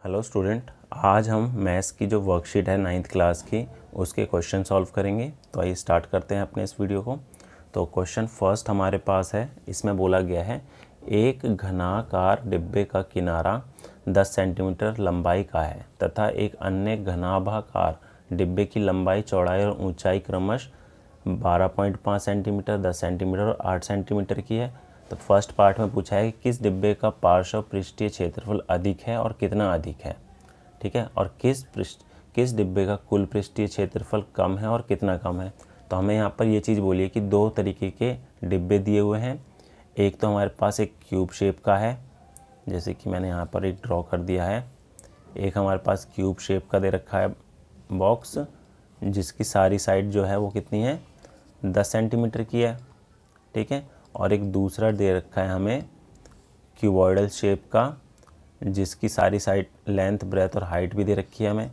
Hello student, आज हम maths की जो वर्कशीट है 9th क्लास की उसके क्वेश्चन सॉल्व करेंगे। तो आइए स्टार्ट करते हैं अपने इस वीडियो को। तो क्वेश्चन फर्स्ट हमारे पास है, इसमें बोला गया है एक घनाकार डिब्बे का किनारा 10 सेंटीमीटर लंबाई का है तथा एक अन्य घनाभाकार डिब्बे की लंबाई, चौड़ाई और ऊंचाई क्रमशः 12.5 सेंटीमीटर, 10 सेंटीमीटर और 8 सेंटीमीटर की है। तो फर्स्ट पार्ट में पूछा है कि किस डिब्बे का पार्श्व पृष्ठीय क्षेत्रफल अधिक है और कितना अधिक है, ठीक है, और किस डिब्बे का कुल पृष्ठीय क्षेत्रफल कम है और कितना कम है। तो हमें यहाँ पर ये चीज़ बोली है कि दो तरीके के डिब्बे दिए हुए हैं। एक तो हमारे पास एक क्यूब शेप का है, जैसे कि मैंने यहाँ पर एक ड्रॉ कर दिया है। एक हमारे पास क्यूब शेप का दे रखा है बॉक्स, जिसकी सारी साइड जो है वो कितनी है, 10 सेंटीमीटर की है, ठीक है। और एक दूसरा दे रखा है हमें क्यूबॉइडल शेप का, जिसकी सारी साइड लेंथ, ब्रेथ और हाइट भी दे रखी है हमें,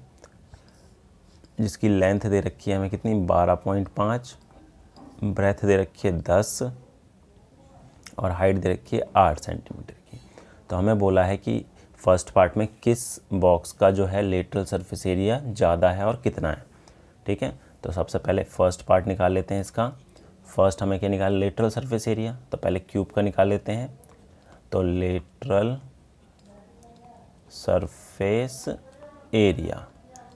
जिसकी लेंथ दे रखी है हमें कितनी, 12.5, ब्रेथ दे रखी है 10 और हाइट दे रखी है 8 सेंटीमीटर की। तो हमें बोला है कि फर्स्ट पार्ट में किस बॉक्स का जो है लेटरल सरफेस एरिया ज़्यादा है और कितना है, ठीक है। तो सबसे पहले फर्स्ट पार्ट निकाल लेते हैं इसका। फर्स्ट हमें क्या निकाल, लेटरल सरफेस एरिया। तो पहले क्यूब का निकाल लेते हैं। तो लेटरल सरफेस एरिया,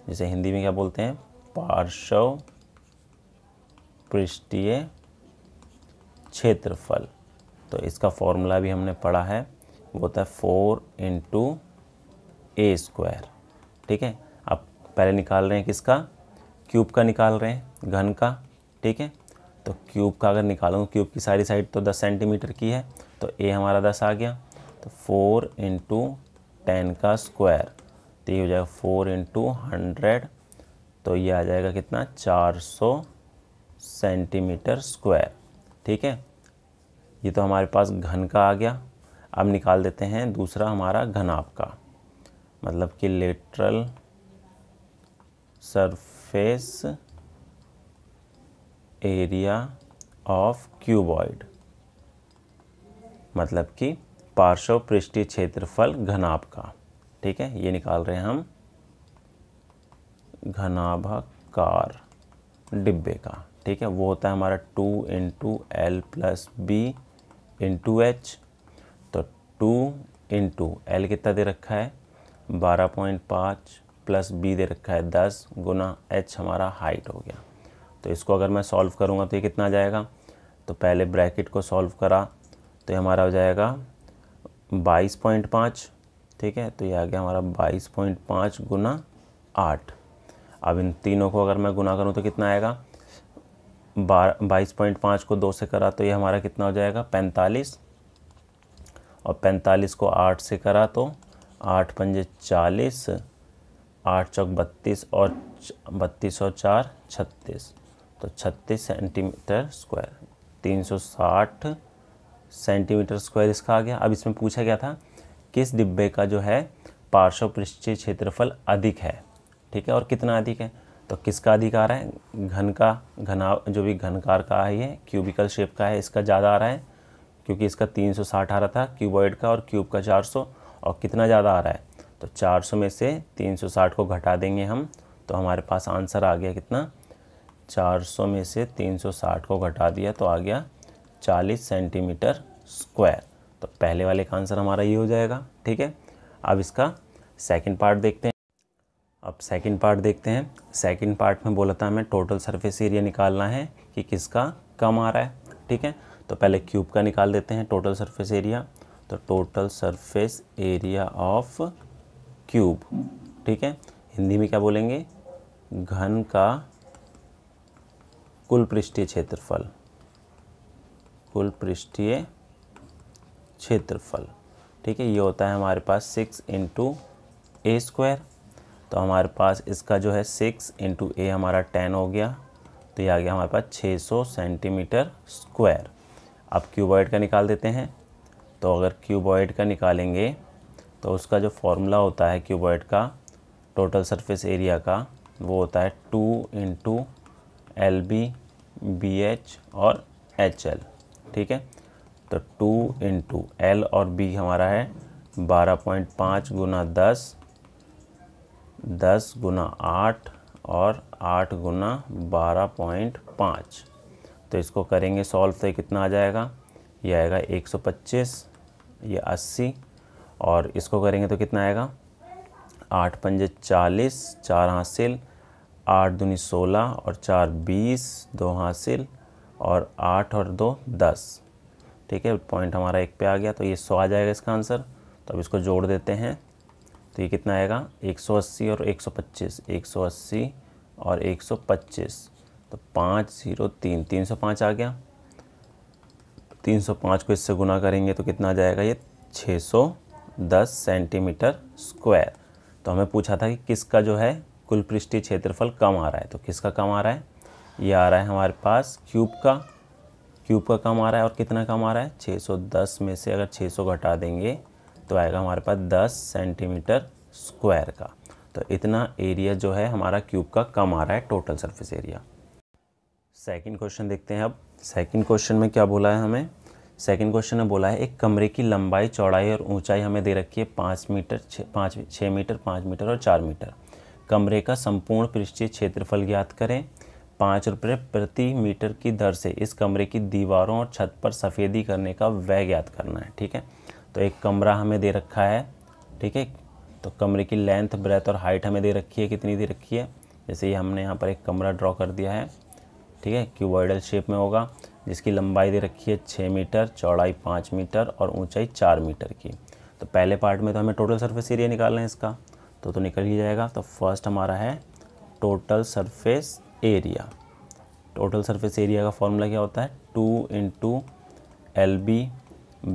जिसे हिंदी में क्या बोलते हैं, पार्श्व पृष्ठीय क्षेत्रफल। तो इसका फॉर्मूला भी हमने पढ़ा है, वो होता है 4 × a², ठीक है। अब पहले निकाल रहे हैं किसका, क्यूब का निकाल रहे हैं, घन का, ठीक है। तो क्यूब का अगर निकालूँ, क्यूब की सारी साइड तो 10 सेंटीमीटर की है, तो ए हमारा 10 आ गया। तो 4 × 10², तो ये हो जाएगा 4 × 100, तो ये आ जाएगा कितना, 400 सेंटीमीटर स्क्वायर, ठीक है। ये तो हमारे पास घन का आ गया। अब निकाल देते हैं दूसरा हमारा घनाभ का, मतलब कि lateral surface area of cuboid, मतलब कि पार्श्व पृष्ठीय क्षेत्रफल घनाभ का, ठीक है। ये निकाल रहे हैं हम घनाभाकार डिब्बे का, ठीक है। वो होता है हमारा 2 × L + B × H। तो 2 × L कितना दे रखा है, 12.5 + B दे रखा है 10 गुना H हमारा हाइट हो गया। तो इसको अगर मैं सॉल्व करूँगा तो ये कितना आ जाएगा। तो पहले ब्रैकेट को सॉल्व करा तो ये हमारा हो जाएगा 22.5, ठीक है। तो ये आ गया हमारा 22.5 × 8। अब इन तीनों को अगर मैं गुना करूँ तो कितना आएगा, 22.5 को 2 से करा तो ये हमारा कितना हो जाएगा, 45, और 45 को 8 से करा तो 8 पंजे 40, 8 चौक 32 और 32 और 4 36, तो 36 सेंटीमीटर स्क्वायर, 360 सेंटीमीटर स्क्वायर इसका आ गया। अब इसमें पूछा गया था किस डिब्बे का जो है पार्श्व पृष्ठीय क्षेत्रफल अधिक है, ठीक है, और कितना अधिक है। तो किसका अधिक आ रहा है, घन का, जो भी घनकार का है, ये क्यूबिकल शेप का है, इसका ज़्यादा आ रहा है, क्योंकि इसका 360 आ रहा था क्यूबॉइड का, और क्यूब का 400। और कितना ज़्यादा आ रहा है, तो 400 में से 360 को घटा देंगे हम, तो हमारे पास आंसर आ गया कितना, 400 में से 360 को घटा दिया तो आ गया 40 सेंटीमीटर स्क्वायर। तो पहले वाले का आंसर हमारा ये हो जाएगा, ठीक है। अब इसका सेकंड पार्ट देखते हैं। अब सेकंड पार्ट देखते हैं। सेकंड पार्ट में बोला था हमें टोटल सरफेस एरिया निकालना है कि किसका कम आ रहा है, ठीक है। तो पहले क्यूब का निकाल देते हैं टोटल सरफेस एरिया। तो total surface area of cube, ठीक है, हिंदी में क्या बोलेंगे, घन का कुल पृष्ठीय क्षेत्रफल, कुल पृष्ठीय क्षेत्रफल, ठीक है। ये होता है हमारे पास 6 × a²। तो हमारे पास इसका जो है 6 × a हमारा 10 हो गया, तो ये आ गया हमारे पास 600 सेंटीमीटर स्क्वायर। अब क्यूबॉइड का निकाल देते हैं। तो अगर क्यूबॉइड का निकालेंगे तो उसका जो फॉर्मूला होता है क्यूबॉइड का टोटल सरफेस एरिया का, वो होता है 2 × LB BH और HL, ठीक है। तो 2 × L और B हमारा है 12.5 × 10 10 गुना 8 और 8 गुना 12.5। तो इसको करेंगे सॉल्व तो ये कितना आ जाएगा, ये आएगा 125, ये 80, और इसको करेंगे तो कितना आएगा, 8 पंजे 40, 4 हासिल, 8 दूनी 16 और 4 20, 2 हासिल, और 8 और 2 10। ठीक है, पॉइंट हमारा 1 पे आ गया, तो ये 100 आ जाएगा इसका आंसर। तो अब इसको जोड़ देते हैं, तो ये कितना आएगा, 180 और 125, 180 और 125, तो 5 0 3, 305 आ गया। 305 को इससे गुना करेंगे तो कितना आ जाएगा, ये 610 सेंटीमीटर स्क्वायर। तो हमें पूछा था कि किसका जो है कुल पृष्ठीय क्षेत्रफल कम आ रहा है, तो किसका कम आ रहा है, ये आ रहा है हमारे पास क्यूब का कम आ रहा है। और कितना कम आ रहा है, 610 में से अगर 600 घटा देंगे तो आएगा हमारे पास 10 सेंटीमीटर स्क्वायर का। तो इतना एरिया जो है हमारा क्यूब का कम आ रहा है, total surface area. Second question देखते हैं अब। सेकंड क्वेश्चन में क्या बोला है हमें, सेकंड क्वेश्चन में बोला है एक कमरे की लंबाई, चौड़ाई और ऊंचाई हमें दे रखी है 5 मीटर, 6 मीटर, 5 मीटर और 4 मीटर। कमरे का संपूर्ण पृष्ठीय क्षेत्रफल ज्ञात करें। 5 रुपये प्रति मीटर की दर से इस कमरे की दीवारों और छत पर सफ़ेदी करने का व्यय ज्ञात करना है। ठीक है, तो एक कमरा हमें दे रखा है। ठीक है, तो कमरे की लेंथ, ब्रेथ और हाइट हमें दे रखी है, कितनी दे रखी है, जैसे ये हमने यहाँ पर एक कमरा ड्रॉ कर दिया है। ठीक है, क्यूबॉइडल शेप में होगा, जिसकी लंबाई दे रखी है 6 मीटर, चौड़ाई 5 मीटर और ऊंचाई 4 मीटर की। तो पहले पार्ट में तो हमें टोटल सरफेस एरिया निकालना है इसका, तो निकल ही जाएगा। तो फर्स्ट हमारा है total surface area. Total surface area का फॉर्मूला क्या होता है, 2 इंटू LB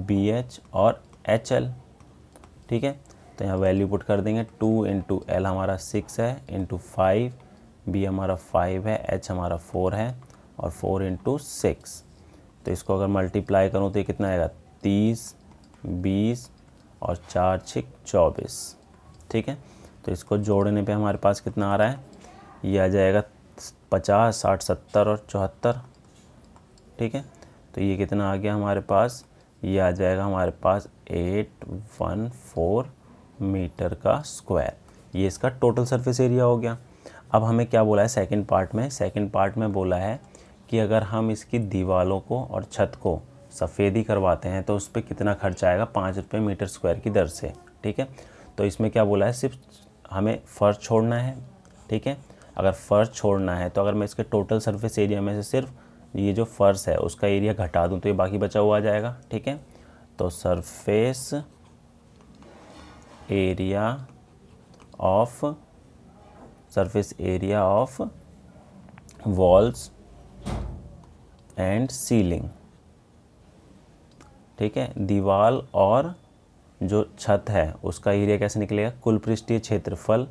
BH और HL। ठीक है, तो यहाँ वैल्यू पुट कर देंगे, 2 इंटू L हमारा 6 है, इंटू 5, B हमारा 5 है, H हमारा 4 है, और 4 इंटू 6। तो इसको अगर मल्टीप्लाई करूँ तो ये कितना आएगा, 30, 20 और 4 6 24। ठीक है, तो इसको जोड़ने पे हमारे पास कितना आ रहा है, ये आ जाएगा 50, 60, 70 और 74। ठीक है, तो ये कितना आ गया हमारे पास, ये आ जाएगा हमारे पास 814 मीटर का स्क्वायर। ये इसका टोटल सरफेस एरिया हो गया। अब हमें क्या बोला है सेकंड पार्ट में, सेकंड पार्ट में बोला है कि अगर हम इसकी दीवारों को और छत को सफ़ेदी करवाते हैं तो उस पर कितना खर्च आएगा, 5 रुपये मीटर स्क्वायर की दर से। ठीक है, तो इसमें क्या बोला है, सिर्फ हमें फ़र्श छोड़ना है। ठीक है, अगर फ़र्श छोड़ना है तो अगर मैं इसके टोटल सरफेस एरिया में से सिर्फ ये जो फ़र्श है उसका एरिया घटा दूँ तो ये बाकी बचा हुआ आ जाएगा। ठीक है, तो surface area of walls and ceiling. ठीक है, दीवार और जो छत है उसका एरिया कैसे निकलेगा, कुल पृष्ठीय क्षेत्रफल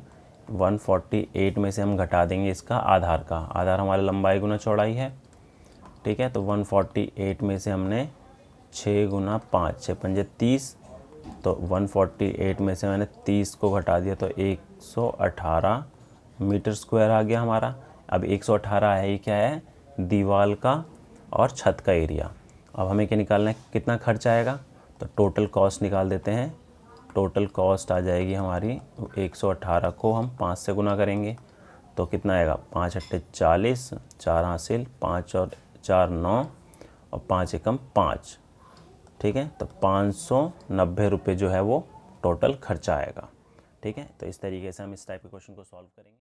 148 में से हम घटा देंगे इसका आधार का। आधार हमारा लंबाई गुना चौड़ाई है। ठीक है, तो 148 में से हमने 6 गुना 5, 6 पंजे 30, तो 148 में से मैंने 30 को घटा दिया तो 118 मीटर स्क्वायर आ गया हमारा। अब 118 है, ये क्या है, दीवार का और छत का एरिया। अब हमें क्या निकालना है, कितना खर्च आएगा, तो टोटल कॉस्ट निकाल देते हैं। टोटल कॉस्ट आ जाएगी हमारी, 118 को हम 5 से गुना करेंगे तो कितना आएगा, 5 अट्ठे 40, 4 हासिल, 5 और 4 9 और 5 एकम 5। ठीक है, तो 590 रुपये जो है वो टोटल खर्चा आएगा। ठीक है, तो इस तरीके से हम इस टाइप के क्वेश्चन को सॉल्व करेंगे।